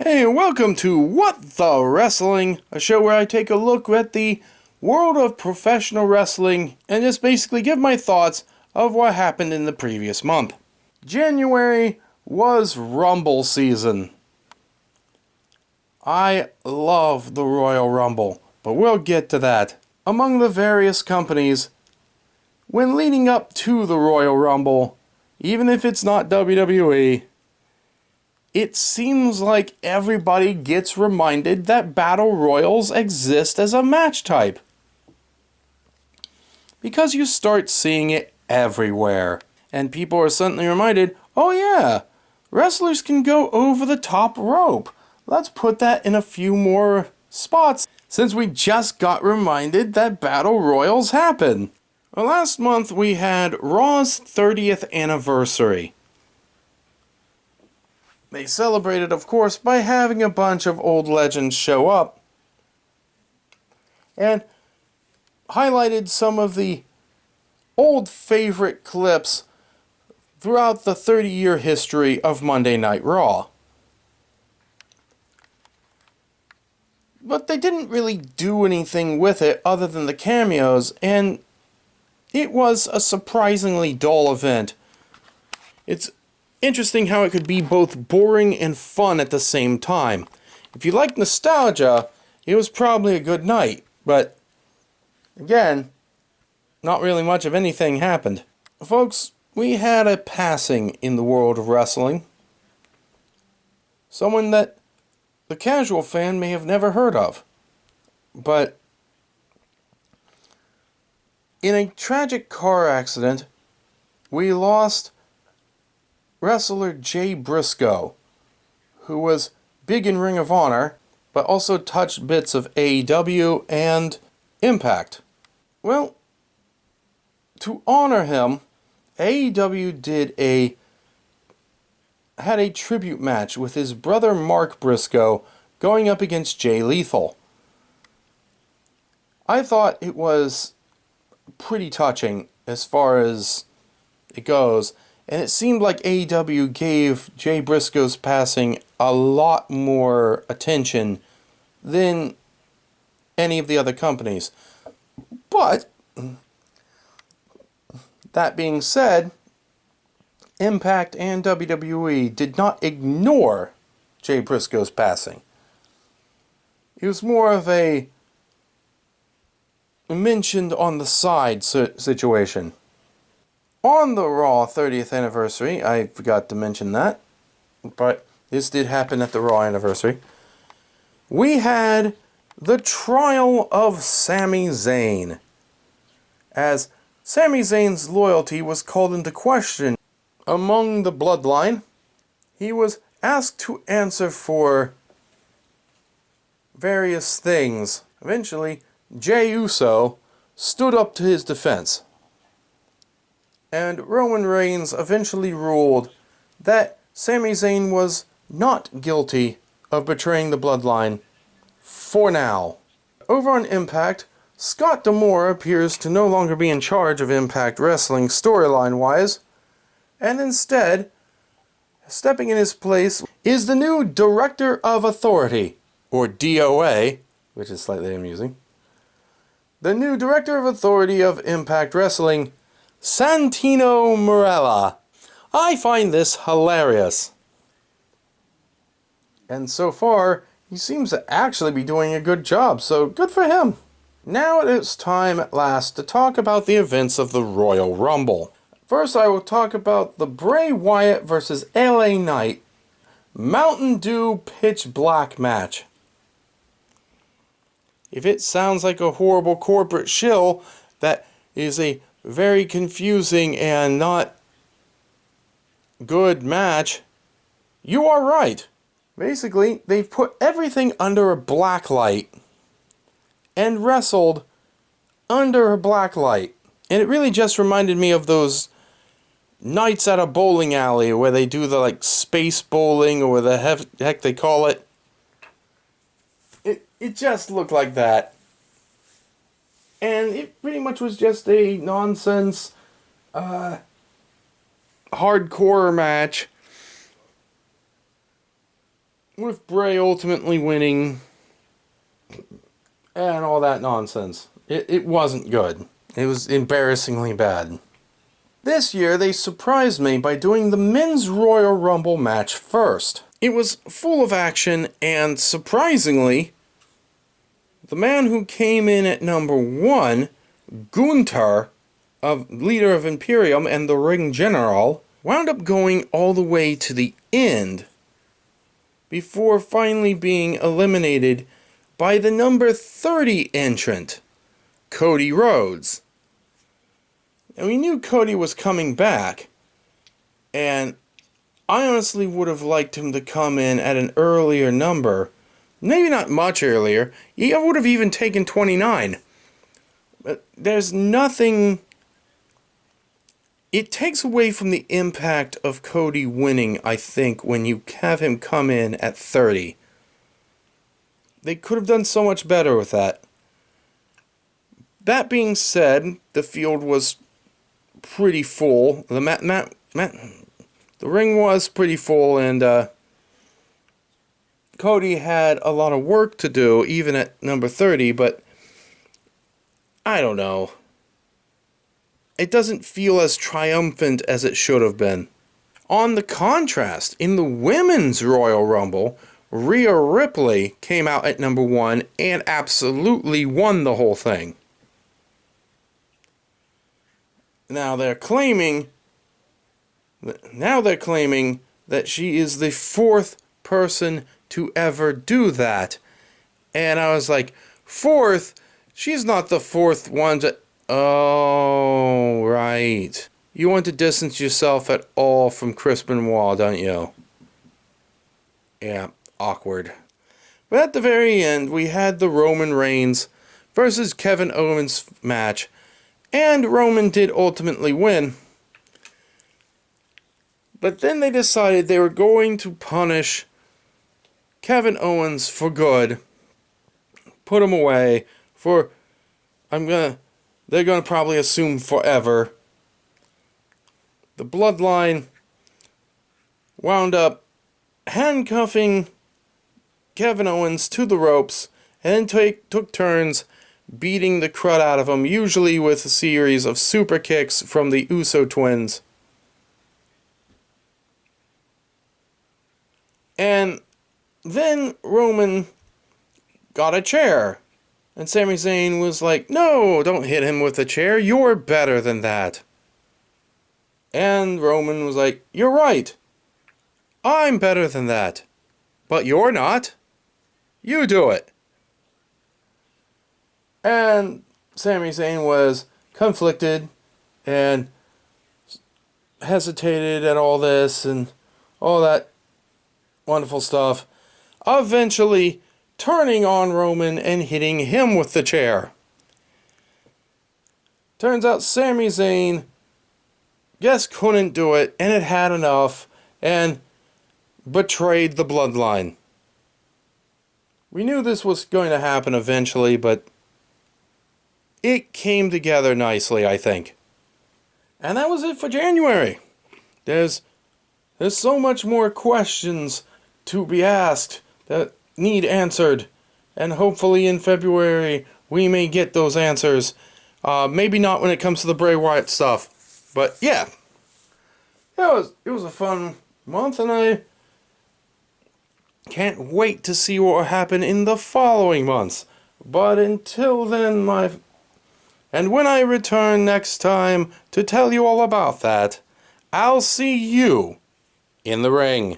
Hey, and welcome to What the Wrestling, a show where I take a look at the world of professional wrestling and just basically give my thoughts of what happened in the previous month. January was Rumble season. I love the Royal Rumble, but we'll get to that. Among the various companies, when leading up to the Royal Rumble, even if it's not WWE, it seems like everybody gets reminded that Battle Royals exist as a match type. Because you start seeing it everywhere. And people are suddenly reminded, oh yeah, wrestlers can go over the top rope. Let's put that in a few more spots, since we just got reminded that Battle Royals happen. Well, last month we had Raw's 30th anniversary. They celebrated, of course, by having a bunch of old legends show up and highlighted some of the old favorite clips throughout the 30-year history of Monday Night Raw. But they didn't really do anything with it other than the cameos, and it was a surprisingly dull event. It's interesting how it could be both boring and fun at the same time. If you like nostalgia, it was probably a good night, but again, not really much of anything happened. Folks, we had a passing in the world of wrestling. Someone that the casual fan may have never heard of. But in a tragic car accident, we lost wrestler Jay Briscoe, who was big in Ring of Honor, but also touched bits of AEW and Impact. Well, to honor him, AEW had a tribute match with his brother Mark Briscoe going up against Jay Lethal. I thought it was pretty touching as far as it goes, and it seemed like AEW gave Jay Briscoe's passing a lot more attention than any of the other companies. But, that being said, Impact and WWE did not ignore Jay Briscoe's passing. It was more of a mentioned on the side situation. On the Raw 30th anniversary, I forgot to mention that, but this did happen at the Raw anniversary, we had the trial of Sami Zayn, as Sami Zayn's loyalty was called into question. Among the bloodline, he was asked to answer for various things. Eventually, Jey Uso stood up to his defense, and Roman Reigns eventually ruled that Sami Zayn was not guilty of betraying the bloodline for now. Over on Impact, Scott D'Amore appears to no longer be in charge of Impact Wrestling storyline-wise, and instead, stepping in his place is the new Director of Authority, or DOA, which is slightly amusing. The new Director of Authority of Impact Wrestling, Santino Marella. I find this hilarious. And so far, he seems to actually be doing a good job, so good for him. Now it is time at last to talk about the events of the Royal Rumble. First, I will talk about the Bray Wyatt vs. LA Knight Mountain Dew Pitch Black match. If it sounds like a horrible corporate shill, that is a very confusing and not good match, you are right. Basically, they've put everything under a black light and wrestled under a black light. And it really just reminded me of those nights at a bowling alley where they do the space bowling or whatever the heck they call it. It just looked like that. And it pretty much was just a nonsense hardcore match with Bray ultimately winning and all that nonsense. It wasn't good. It was embarrassingly bad. This year, they surprised me by doing the Men's Royal Rumble match first. It was full of action, and surprisingly, the man who came in at number 1, Gunther, leader of Imperium and the Ring General, wound up going all the way to the end before finally being eliminated by the number 30 entrant, Cody Rhodes. And we knew Cody was coming back, and I honestly would have liked him to come in at an earlier number. Maybe not much earlier. I would have even taken 29. But there's nothing... It takes away from the impact of Cody winning, I think, when you have him come in at 30. They could have done so much better with that. That being said, the field was pretty full. The ring was pretty full, and Cody had a lot of work to do, even at number 30, but I don't know. It doesn't feel as triumphant as it should have been. On the contrast, in the Women's Royal Rumble, Rhea Ripley came out at number 1 and absolutely won the whole thing. Now they're claiming that she is the 4th person to ever do that. And I was like, 4th? She's not the 4th one to... Oh, right. You want to distance yourself at all from Chris Benoit, don't you? Yeah, awkward. But at the very end, we had the Roman Reigns versus Kevin Owens match. And Roman did ultimately win. But then they decided they were going to punish Kevin Owens for good. Put him away for... They're going to probably assume forever. The Bloodline wound up handcuffing Kevin Owens to the ropes and took turns beating the crud out of him, usually with a series of super kicks from the Uso twins. And then Roman got a chair. And Sami Zayn was like, no, don't hit him with a chair. You're better than that. And Roman was like, you're right. I'm better than that. But you're not. You do it. And Sami Zayn was conflicted and hesitated at all this and all that wonderful stuff. Eventually turning on Roman and hitting him with the chair. Turns out Sami Zayn just couldn't do it and had had enough and betrayed the Bloodline. We knew this was going to happen eventually, but it came together nicely, I think. And that was it for January. There's so much more questions to be asked that need answered. And hopefully in February we may get those answers. Maybe not when it comes to the Bray Wyatt stuff. But yeah. It was a fun month, and I can't wait to see what will happen in the following months. But until then, and when I return next time to tell you all about that, I'll see you in the ring.